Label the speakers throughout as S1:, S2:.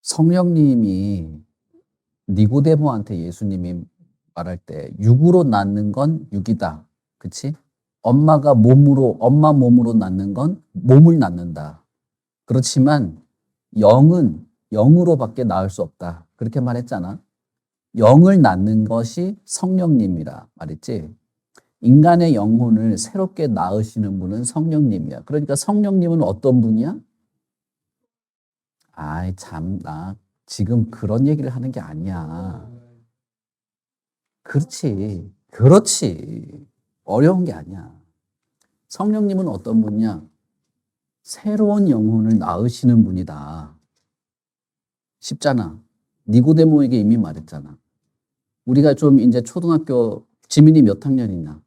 S1: 성령님이 니고데모한테 예수님이 말할 때 육으로 낳는 건 육이다. 그치? 엄마 몸으로 낳는 건 몸을 낳는다. 그렇지만 영은 영으로밖에 낳을 수 없다. 그렇게 말했잖아. 영을 낳는 것이 성령님이라 말했지. 인간의 영혼을 새롭게 낳으시는 분은 성령님이야. 그러니까 성령님은 어떤 분이야? 아이, 참, 나 지금 그런 얘기를 하는 게 아니야. 그렇지. 그렇지. 어려운 게 아니야. 성령님은 어떤 분이야? 새로운 영혼을 낳으시는 분이다. 쉽잖아. 니고데모에게 이미 말했잖아. 우리가 좀 이제 초등학교, 지민이 몇 학년이냐?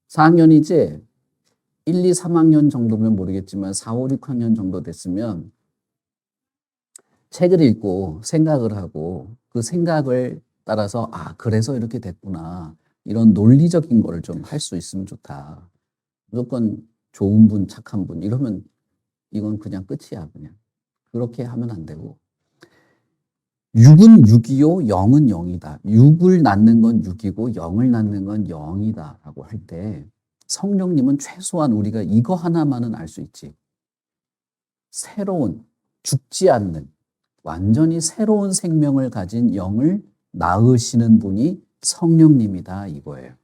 S1: 4학년이지? 1, 2, 3학년 정도면 모르겠지만 4, 5, 6학년 정도 됐으면 책을 읽고 생각을 하고 그 생각을 따라서 그래서 이렇게 됐구나. 이런 논리적인 거를 좀 할 수 있으면 좋다. 무조건 좋은 분, 착한 분 이러면 이건 그냥 끝이야, 그냥. 그렇게 하면 안 되고. 육은 육이요, 영은 영이다. 육을 낳는 건 육이고 영을 낳는 건 영이다라고 할 때 성령님은 최소한 우리가 이거 하나만은 알 수 있지. 새로운, 죽지 않는, 완전히 새로운 생명을 가진 영을 낳으시는 분이 성령님이다 이거예요.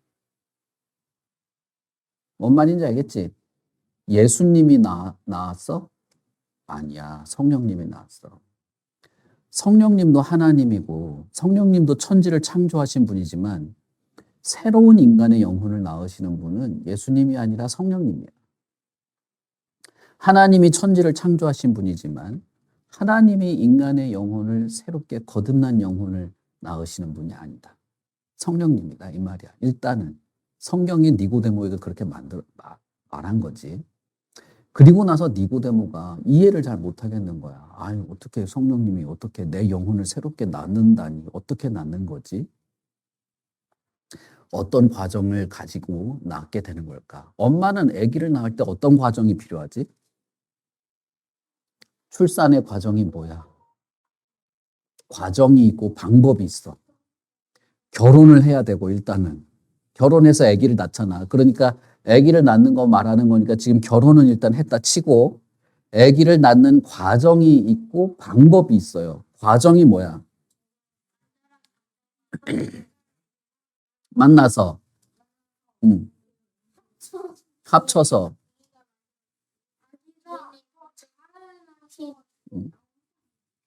S1: 뭔 말인지 알겠지? 예수님이 나왔어? 아니야. 성령님이 나왔어. 성령님도 하나님이고 성령님도 천지를 창조하신 분이지만 새로운 인간의 영혼을 낳으시는 분은 예수님이 아니라 성령님이야. 하나님이 천지를 창조하신 분이지만 하나님이 인간의 영혼을 새롭게 거듭난 영혼을 낳으시는 분이 아니다. 성령님이다 이 말이야. 일단은 성경이 니고데모에게 그렇게 말한 거지. 그리고 나서 니고데모가 이해를 잘 못하겠는 거야. 아유, 어떻게 성령님이 어떻게 내 영혼을 새롭게 낳는다니 어떻게 낳는 거지? 어떤 과정을 가지고 낳게 되는 걸까? 엄마는 아기를 낳을 때 어떤 과정이 필요하지? 출산의 과정이 뭐야? 과정이 있고 방법이 있어. 결혼을 해야 되고 일단은. 결혼해서 아기를 낳잖아. 그러니까 아기를 낳는 거 말하는 거니까 지금 결혼은 일단 했다 치고 아기를 낳는 과정이 있고 방법이 있어요. 과정이 뭐야? 만나서 합쳐서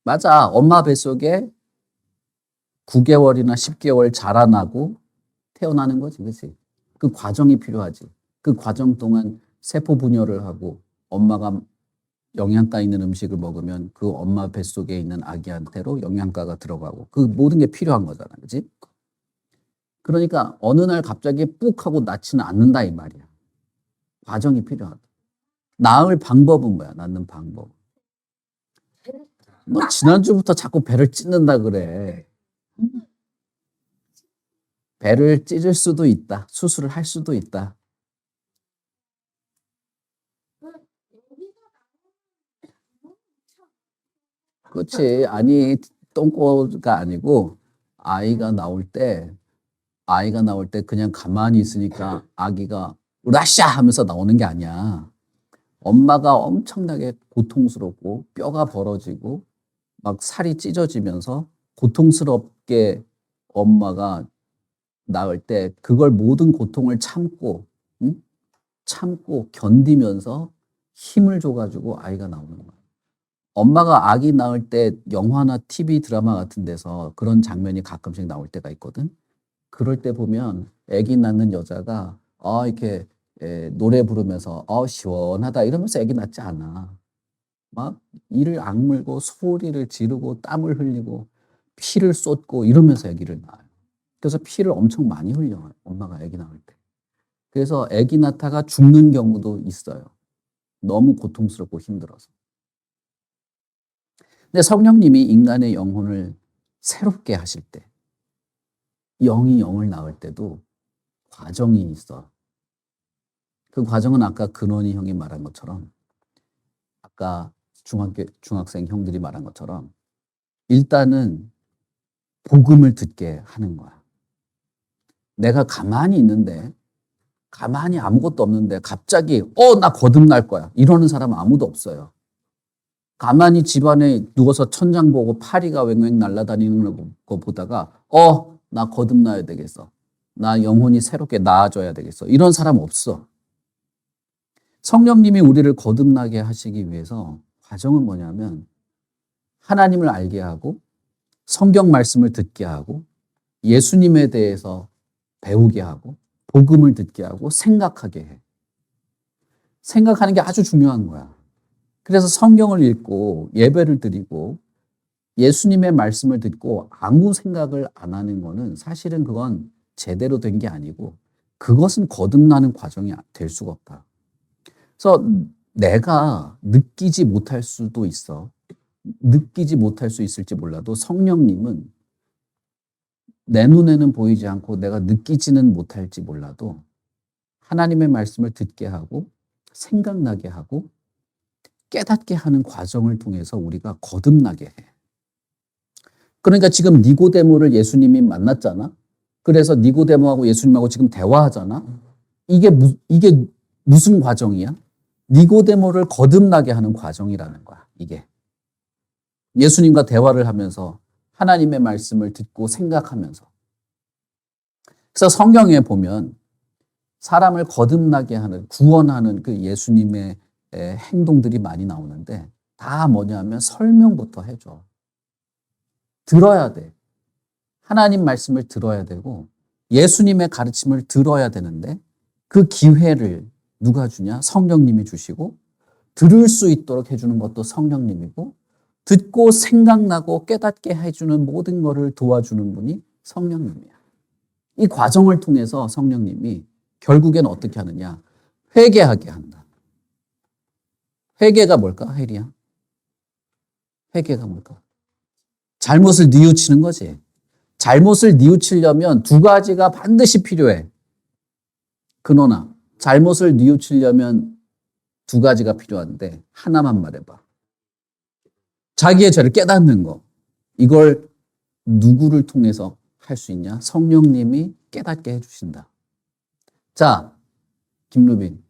S1: 맞아. 엄마 뱃속에 9개월이나 10개월 자라나고 태어나는 거지. 그렇지? 그 과정이 필요하지. 그 과정 동안 세포 분열을 하고 엄마가 영양가 있는 음식을 먹으면 그 엄마 뱃속에 있는 아기한테로 영양가가 들어가고 그 모든 게 필요한 거잖아. 그렇지? 그러니까 어느 날 갑자기 뿍 하고 낳지는 않는다 이 말이야. 과정이 필요하다. 낳을 방법은 뭐야? 낳는 방법. 너 지난주부터 자꾸 배를 찢는다 그래. 배를 찢을 수도 있다. 수술을 할 수도 있다. 그렇지. 아니, 똥꼬가 아니고 아이가 나올 때 그냥 가만히 있으니까 아기가 으라샤 하면서 나오는 게 아니야. 엄마가 엄청나게 고통스럽고 뼈가 벌어지고 막 살이 찢어지면서 고통스럽게 엄마가 낳을 때 그걸 모든 고통을 참고 응? 참고 견디면서 힘을 줘가지고 아이가 나오는 거야. 엄마가 아기 낳을 때 영화나 TV 드라마 같은 데서 그런 장면이 가끔씩 나올 때가 있거든. 그럴 때 보면 아기 낳는 여자가 이렇게 노래 부르면서 시원하다 이러면서 아기 낳지 않아. 막 이를 악물고 소리를 지르고 땀을 흘리고 피를 쏟고 이러면서 아기를 낳아요. 그래서 피를 엄청 많이 흘려요. 엄마가 아기 낳을 때. 그래서 아기 낳다가 죽는 경우도 있어요. 너무 고통스럽고 힘들어서. 근데 성령님이 인간의 영혼을 새롭게 하실 때, 영이 영을 낳을 때도 과정이 있어. 그 과정은 아까 근원이 형이 말한 것처럼, 아까 중학생 형들이 말한 것처럼 일단은 복음을 듣게 하는 거야. 내가 가만히 있는데, 가만히 아무것도 없는데 갑자기 나 거듭날 거야. 이러는 사람 아무도 없어요. 가만히 집안에 누워서 천장 보고 파리가 왱왱 날아다니는 거 보다가 나 거듭나야 되겠어. 나 영혼이 새롭게 나아져야 되겠어. 이런 사람 없어. 성령님이 우리를 거듭나게 하시기 위해서 과정은 뭐냐면 하나님을 알게 하고 성경 말씀을 듣게 하고 예수님에 대해서 배우게 하고 복음을 듣게 하고 생각하게 해. 생각하는 게 아주 중요한 거야. 그래서 성경을 읽고 예배를 드리고 예수님의 말씀을 듣고 아무 생각을 안 하는 거는 사실은 그건 제대로 된 게 아니고 그것은 거듭나는 과정이 될 수가 없다. 그래서 내가 느끼지 못할 수도 있어. 느끼지 못할 수 있을지 몰라도 성령님은 내 눈에는 보이지 않고 내가 느끼지는 못할지 몰라도 하나님의 말씀을 듣게 하고 생각나게 하고 깨닫게 하는 과정을 통해서 우리가 거듭나게 해. 그러니까 지금 니고데모를 예수님이 만났잖아. 그래서 니고데모하고 예수님하고 지금 대화하잖아. 이게 무슨 과정이야? 니고데모를 거듭나게 하는 과정이라는 거야. 이게 예수님과 대화를 하면서 하나님의 말씀을 듣고 생각하면서. 그래서 성경에 보면 사람을 거듭나게 하는, 구원하는 그 예수님의 행동들이 많이 나오는데 다 뭐냐면 설명부터 해줘. 들어야 돼. 하나님 말씀을 들어야 되고 예수님의 가르침을 들어야 되는데 그 기회를 누가 주냐? 성령님이 주시고 들을 수 있도록 해주는 것도 성령님이고 듣고 생각나고 깨닫게 해주는 모든 것을 도와주는 분이 성령님이야. 이 과정을 통해서 성령님이 결국엔 어떻게 하느냐? 회개하게 한다. 회개가 뭘까? 혜리야? 회개가 뭘까? 잘못을 뉘우치는 거지. 잘못을 뉘우치려면 두 가지가 반드시 필요해. 그러나 잘못을 뉘우치려면 두 가지가 필요한데 하나만 말해봐. 자기의 죄를 깨닫는 거. 이걸 누구를 통해서 할 수 있냐? 성령님이 깨닫게 해주신다. 자, 김루빈.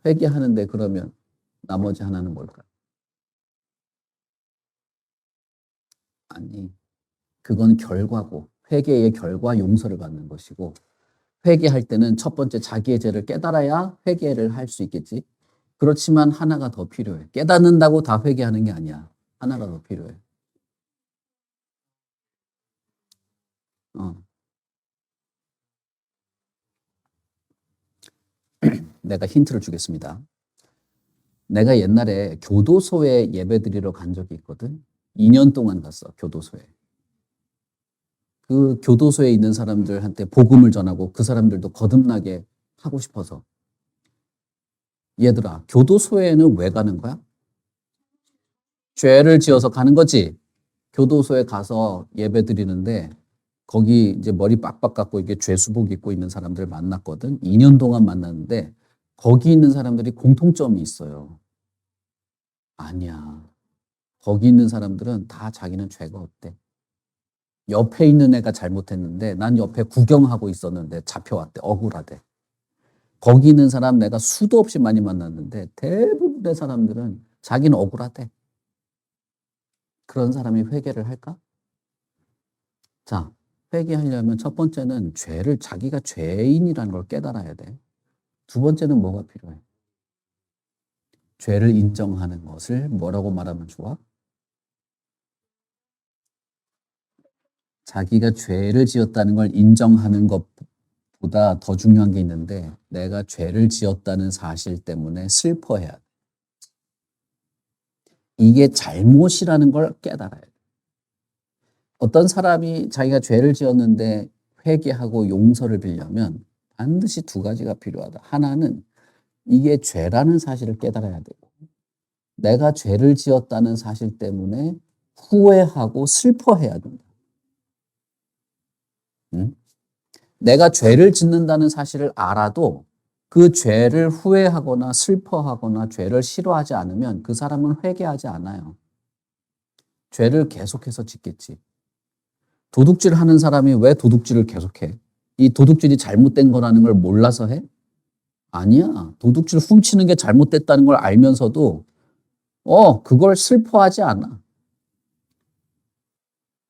S1: 회개하는데 그러면 나머지 하나는 뭘까? 아니, 그건 결과고 회개의 결과 용서를 받는 것이고 회개할 때는 첫 번째 자기의 죄를 깨달아야 회개를 할 수 있겠지. 그렇지만 하나가 더 필요해. 깨닫는다고 다 회개하는 게 아니야. 하나가 더 필요해. 내가 힌트를 주겠습니다. 내가 옛날에 교도소에 예배드리러 간 적이 있거든. 2년 동안 갔어, 교도소에. 그 교도소에 있는 사람들한테 복음을 전하고 그 사람들도 거듭나게 하고 싶어서. 얘들아, 교도소에는 왜 가는 거야? 죄를 지어서 가는 거지. 교도소에 가서 예배 드리는데 거기 이제 머리 빡빡 깎고 이게 죄수복 입고 있는 사람들 만났거든. 2년 동안 만났는데 거기 있는 사람들이 공통점이 있어요. 아니야. 거기 있는 사람들은 다 자기는 죄가 없대. 옆에 있는 애가 잘못했는데 난 옆에 구경하고 있었는데 잡혀왔대. 억울하대. 거기 있는 사람 내가 수도 없이 많이 만났는데 대부분의 사람들은 자기는 억울하대. 그런 사람이 회개를 할까? 자, 회개하려면 첫 번째는 죄를 자기가 죄인이라는 걸 깨달아야 돼. 두 번째는 뭐가 필요해? 죄를 인정하는 것을 뭐라고 말하면 좋아? 자기가 죄를 지었다는 걸 인정하는 것보다 더 중요한 게 있는데 내가 죄를 지었다는 사실 때문에 슬퍼해야 돼. 이게 잘못이라는 걸 깨달아야 돼. 어떤 사람이 자기가 죄를 지었는데 회개하고 용서를 빌려면 반드시 두 가지가 필요하다. 하나는 이게 죄라는 사실을 깨달아야 되고 내가 죄를 지었다는 사실 때문에 후회하고 슬퍼해야 된다. 응? 내가 죄를 짓는다는 사실을 알아도 그 죄를 후회하거나 슬퍼하거나 죄를 싫어하지 않으면 그 사람은 회개하지 않아요. 죄를 계속해서 짓겠지. 도둑질 하는 사람이 왜 도둑질을 계속해? 이 도둑질이 잘못된 거라는 걸 몰라서 해? 아니야. 도둑질 훔치는 게 잘못됐다는 걸 알면서도 그걸 슬퍼하지 않아.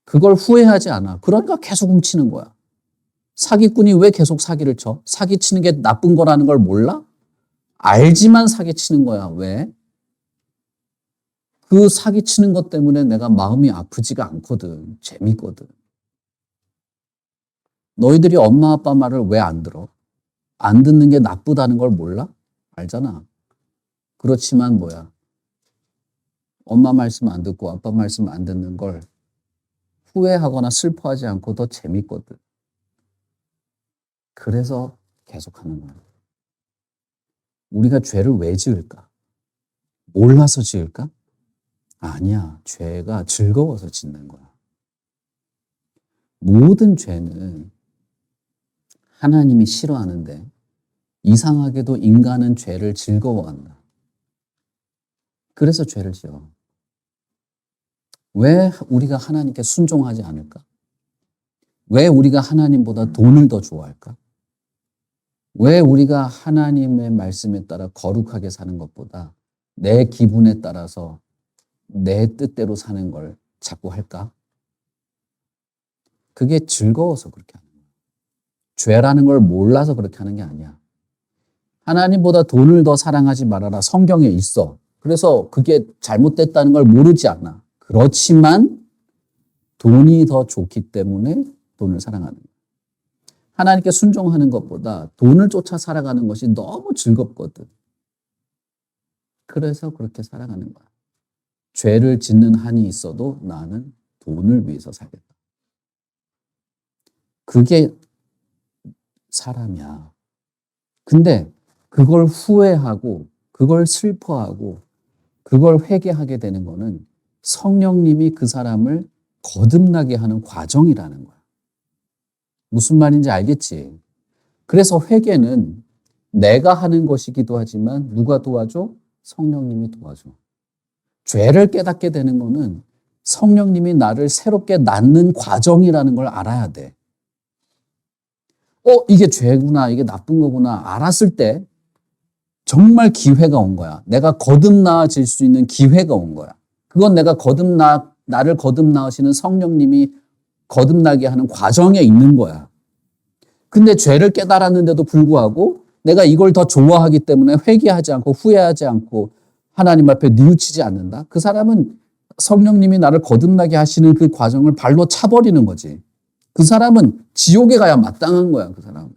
S1: 그걸 후회하지 않아. 그러니까 계속 훔치는 거야. 사기꾼이 왜 계속 사기를 쳐? 사기치는 게 나쁜 거라는 걸 몰라? 알지만 사기치는 거야. 왜? 그 사기치는 것 때문에 내가 마음이 아프지가 않거든. 재밌거든. 너희들이 엄마 아빠 말을 왜 안 들어? 안 듣는 게 나쁘다는 걸 몰라? 알잖아. 그렇지만 뭐야? 엄마 말씀 안 듣고 아빠 말씀 안 듣는 걸 후회하거나 슬퍼하지 않고 더 재밌거든. 그래서 계속하는 거야. 우리가 죄를 왜 지을까? 몰라서 지을까? 아니야. 죄가 즐거워서 짓는 거야. 모든 죄는 하나님이 싫어하는데 이상하게도 인간은 죄를 즐거워한다. 그래서 죄를 지어. 왜 우리가 하나님께 순종하지 않을까? 왜 우리가 하나님보다 돈을 더 좋아할까? 왜 우리가 하나님의 말씀에 따라 거룩하게 사는 것보다 내 기분에 따라서 내 뜻대로 사는 걸 자꾸 할까? 그게 즐거워서 그렇게 하는 거야. 죄라는 걸 몰라서 그렇게 하는 게 아니야. 하나님보다 돈을 더 사랑하지 말아라. 성경에 있어. 그래서 그게 잘못됐다는 걸 모르지 않아. 그렇지만 돈이 더 좋기 때문에 돈을 사랑하는 거야. 하나님께 순종하는 것보다 돈을 쫓아 살아가는 것이 너무 즐겁거든. 그래서 그렇게 살아가는 거야. 죄를 짓는 한이 있어도 나는 돈을 위해서 살겠다. 그게 사람이야. 근데 그걸 후회하고 그걸 슬퍼하고 그걸 회개하게 되는 거는 성령님이 그 사람을 거듭나게 하는 과정이라는 거야. 무슨 말인지 알겠지? 그래서 회개는 내가 하는 것이기도 하지만 누가 도와줘? 성령님이 도와줘. 죄를 깨닫게 되는 거는 성령님이 나를 새롭게 낳는 과정이라는 걸 알아야 돼. 이게 죄구나, 이게 나쁜 거구나 알았을 때 정말 기회가 온 거야. 내가 거듭나아질 수 있는 기회가 온 거야. 그건 내가 나를 거듭나으시는 성령님이 거듭나게 하는 과정에 있는 거야. 근데 죄를 깨달았는데도 불구하고 내가 이걸 더 좋아하기 때문에 회개하지 않고 후회하지 않고 하나님 앞에 뉘우치지 않는다? 그 사람은 성령님이 나를 거듭나게 하시는 그 과정을 발로 차버리는 거지. 그 사람은 지옥에 가야 마땅한 거야, 그 사람은.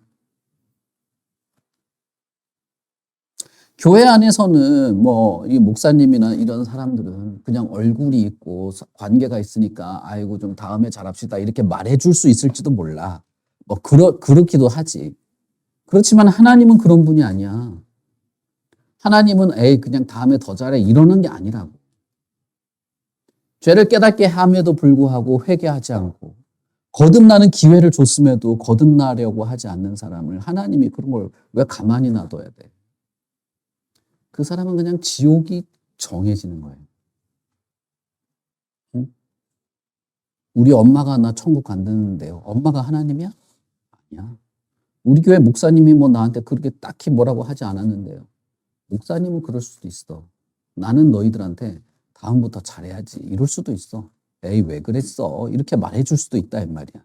S1: 교회 안에서는 이 목사님이나 이런 사람들은 그냥 얼굴이 있고 관계가 있으니까 아이고 좀 다음에 잘합시다 이렇게 말해줄 수 있을지도 몰라. 그렇기도 하지. 그렇지만 하나님은 그런 분이 아니야. 하나님은 그냥 다음에 더 잘해 이러는 게 아니라고. 죄를 깨닫게 함에도 불구하고 회개하지 않고 거듭나는 기회를 줬음에도 거듭나려고 하지 않는 사람을 하나님이 그런 걸 왜 가만히 놔둬야 돼? 그 사람은 그냥 지옥이 정해지는 거예요. 응? 우리 엄마가 나 천국 간다는데요. 엄마가 하나님이야? 아니야. 우리 교회 목사님이 나한테 그렇게 딱히 뭐라고 하지 않았는데요. 목사님은 그럴 수도 있어. 나는 너희들한테 다음부터 잘해야지. 이럴 수도 있어. 에이, 왜 그랬어? 이렇게 말해줄 수도 있다, 이 말이야.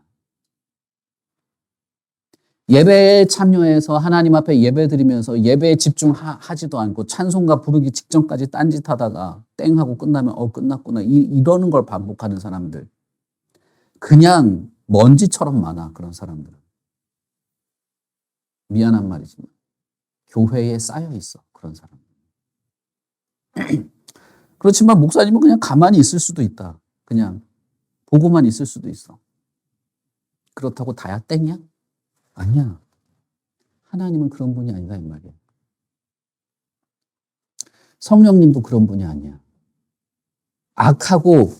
S1: 예배에 참여해서 하나님 앞에 예배 드리면서 예배에 집중하지도 않고 찬송가 부르기 직전까지 딴짓하다가 땡하고 끝나면 끝났구나 이러는 걸 반복하는 사람들. 그냥 먼지처럼 많아, 그런 사람들은. 미안한 말이지만 교회에 쌓여 있어, 그런 사람. 그렇지만 목사님은 그냥 가만히 있을 수도 있다. 그냥 보고만 있을 수도 있어. 그렇다고 다야 땡이야? 아니야. 하나님은 그런 분이 아니다, 이 말이야. 성령님도 그런 분이 아니야. 악하고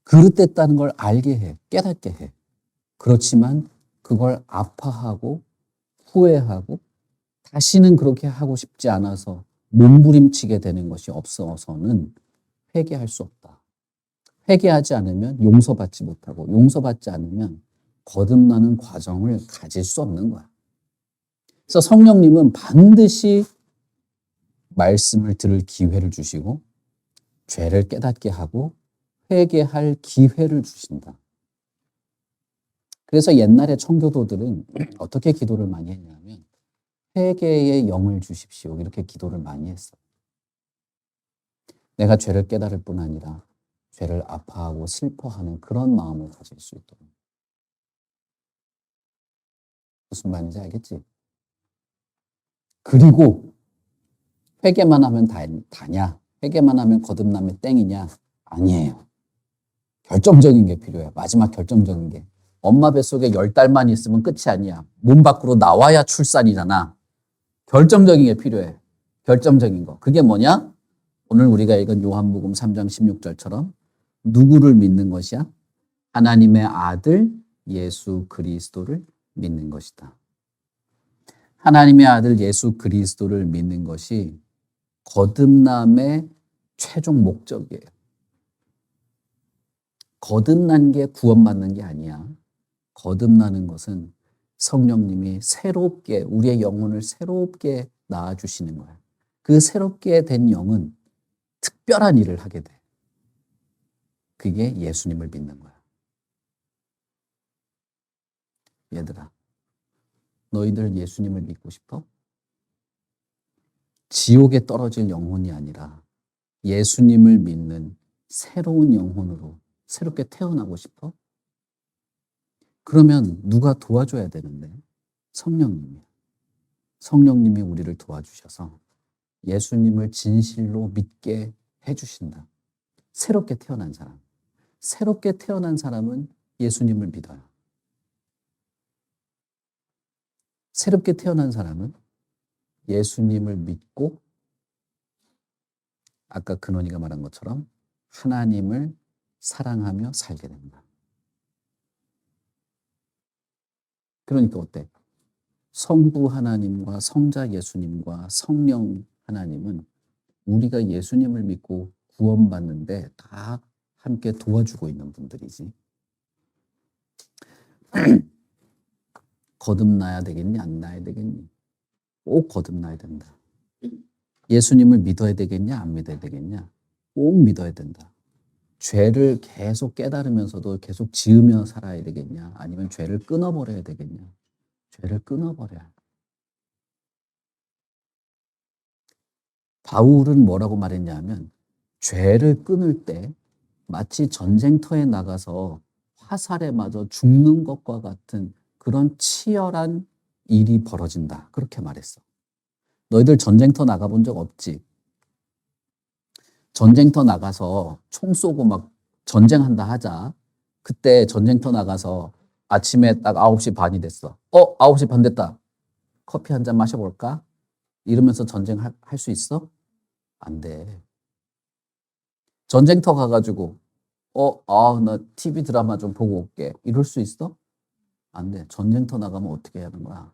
S1: 그릇됐다는 걸 알게 해, 깨닫게 해. 그렇지만 그걸 아파하고 후회하고 다시는 그렇게 하고 싶지 않아서 몸부림치게 되는 것이 없어서는 회개할 수 없다. 회개하지 않으면 용서받지 못하고 용서받지 않으면 거듭나는 과정을 가질 수 없는 거야. 그래서 성령님은 반드시 말씀을 들을 기회를 주시고 죄를 깨닫게 하고 회개할 기회를 주신다. 그래서 옛날에 청교도들은 어떻게 기도를 많이 했냐면 회개의 영을 주십시오. 이렇게 기도를 많이 했어요. 내가 죄를 깨달을 뿐 아니라 죄를 아파하고 슬퍼하는 그런 마음을 가질 수 있도록. 무슨 말인지 알겠지? 그리고 회개만 하면 다냐? 회개만 하면 거듭나면 땡이냐? 아니에요. 결정적인 게 필요해. 마지막 결정적인 게. 엄마 뱃속에 10달만 있으면 끝이 아니야. 몸 밖으로 나와야 출산이잖아. 결정적인 게 필요해. 결정적인 거. 그게 뭐냐? 오늘 우리가 읽은 요한복음 3장 16절처럼 누구를 믿는 것이야? 하나님의 아들 예수 그리스도를 믿는 것이다. 하나님의 아들 예수 그리스도를 믿는 것이 거듭남의 최종 목적이에요. 거듭난 게 구원받는 게 아니야. 거듭나는 것은 성령님이 새롭게 우리의 영혼을 새롭게 낳아주시는 거야. 그 새롭게 된 영은 특별한 일을 하게 돼. 그게 예수님을 믿는 거야. 얘들아, 너희들 예수님을 믿고 싶어? 지옥에 떨어질 영혼이 아니라 예수님을 믿는 새로운 영혼으로 새롭게 태어나고 싶어? 그러면 누가 도와줘야 되는데? 성령님이야. 성령님이 우리를 도와주셔서 예수님을 진실로 믿게 해주신다. 새롭게 태어난 사람. 새롭게 태어난 사람은 예수님을 믿어요. 새롭게 태어난 사람은 예수님을 믿고 아까 근원이가 말한 것처럼 하나님을 사랑하며 살게 된다. 그러니까 어때? 성부 하나님과 성자 예수님과 성령 하나님은 우리가 예수님을 믿고 구원받는데 다 함께 도와주고 있는 분들이지. 거듭나야 되겠니? 안 나야 되겠니? 꼭 거듭나야 된다. 예수님을 믿어야 되겠냐? 안 믿어야 되겠냐? 꼭 믿어야 된다. 죄를 계속 깨달으면서도 계속 지으며 살아야 되겠냐? 아니면 죄를 끊어버려야 되겠냐? 죄를 끊어버려야 해. 바울은 뭐라고 말했냐면 죄를 끊을 때 마치 전쟁터에 나가서 화살에 맞아 죽는 것과 같은 그런 치열한 일이 벌어진다. 그렇게 말했어. 너희들 전쟁터 나가본 적 없지? 전쟁터 나가서 총 쏘고 막 전쟁한다 하자. 그때 전쟁터 나가서 아침에 딱 9시 반이 됐어. 9시 반 됐다. 커피 한 잔 마셔볼까? 이러면서 전쟁할 수 있어? 안 돼. 전쟁터 가가지고 나 TV 드라마 좀 보고 올게. 이럴 수 있어? 안 돼. 전쟁터 나가면 어떻게 해야 하는 거야?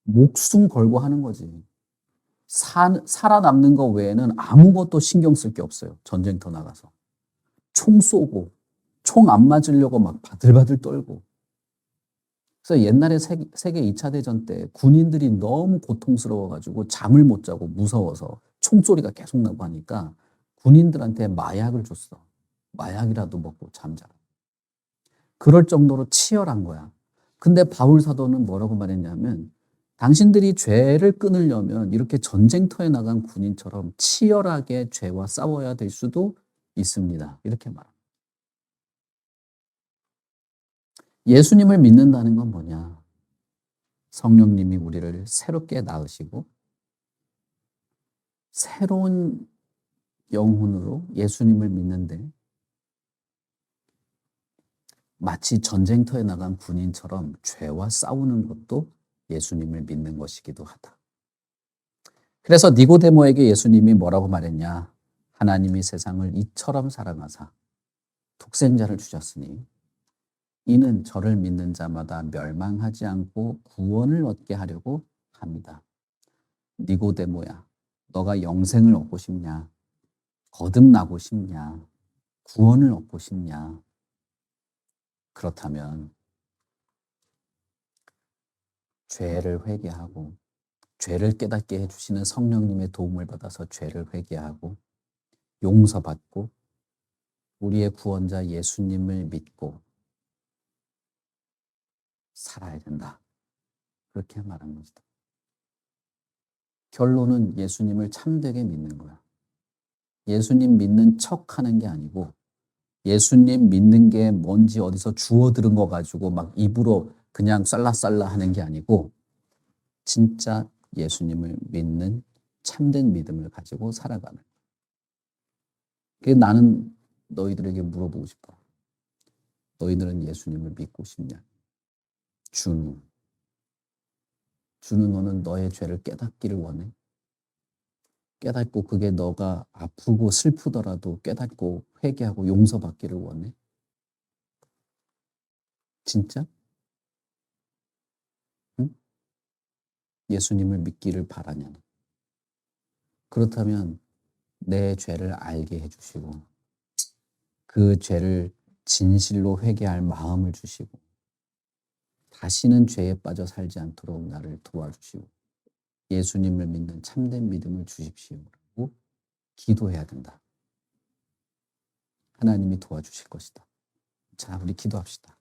S1: 목숨 걸고 하는 거지. 살아남는 거 외에는 아무것도 신경 쓸 게 없어요. 전쟁터 나가서. 총 쏘고, 총 안 맞으려고 막 바들바들 떨고. 그래서 옛날에 세계 2차 대전 때 군인들이 너무 고통스러워가지고 잠을 못 자고 무서워서 총소리가 계속 나고 하니까 군인들한테 마약을 줬어. 마약이라도 먹고 잠자라. 그럴 정도로 치열한 거야. 근데 바울 사도는 뭐라고 말했냐면 당신들이 죄를 끊으려면 이렇게 전쟁터에 나간 군인처럼 치열하게 죄와 싸워야 될 수도 있습니다. 이렇게 말합니다. 예수님을 믿는다는 건 뭐냐? 성령님이 우리를 새롭게 낳으시고 새로운 영혼으로 예수님을 믿는데 마치 전쟁터에 나간 군인처럼 죄와 싸우는 것도 예수님을 믿는 것이기도 하다. 그래서 니고데모에게 예수님이 뭐라고 말했냐? 하나님이 세상을 이처럼 사랑하사 독생자를 주셨으니 이는 저를 믿는 자마다 멸망하지 않고 구원을 얻게 하려고 합니다. 니고데모야, 너가 영생을 얻고 싶냐? 거듭나고 싶냐? 구원을 얻고 싶냐? 그렇다면 죄를 회개하고 죄를 깨닫게 해주시는 성령님의 도움을 받아서 죄를 회개하고 용서받고 우리의 구원자 예수님을 믿고 살아야 된다. 그렇게 말한 것이다. 결론은 예수님을 참되게 믿는 거야. 예수님 믿는 척 하는 게 아니고 예수님 믿는 게 뭔지 어디서 주워 들은 거 가지고 막 입으로 그냥 쌀라쌀라 하는 게 아니고 진짜 예수님을 믿는 참된 믿음을 가지고 살아가는. 그래서 나는 너희들에게 물어보고 싶어. 너희들은 예수님을 믿고 싶냐? 주는 너는 너의 죄를 깨닫기를 원해? 깨닫고 그게 너가 아프고 슬프더라도 깨닫고 회개하고 용서받기를 원해? 진짜? 응? 예수님을 믿기를 바라냐? 그렇다면 내 죄를 알게 해주시고 그 죄를 진실로 회개할 마음을 주시고 다시는 죄에 빠져 살지 않도록 나를 도와주시고 예수님을 믿는 참된 믿음을 주십시오라고 기도해야 된다. 하나님이 도와주실 것이다. 자, 우리 기도합시다.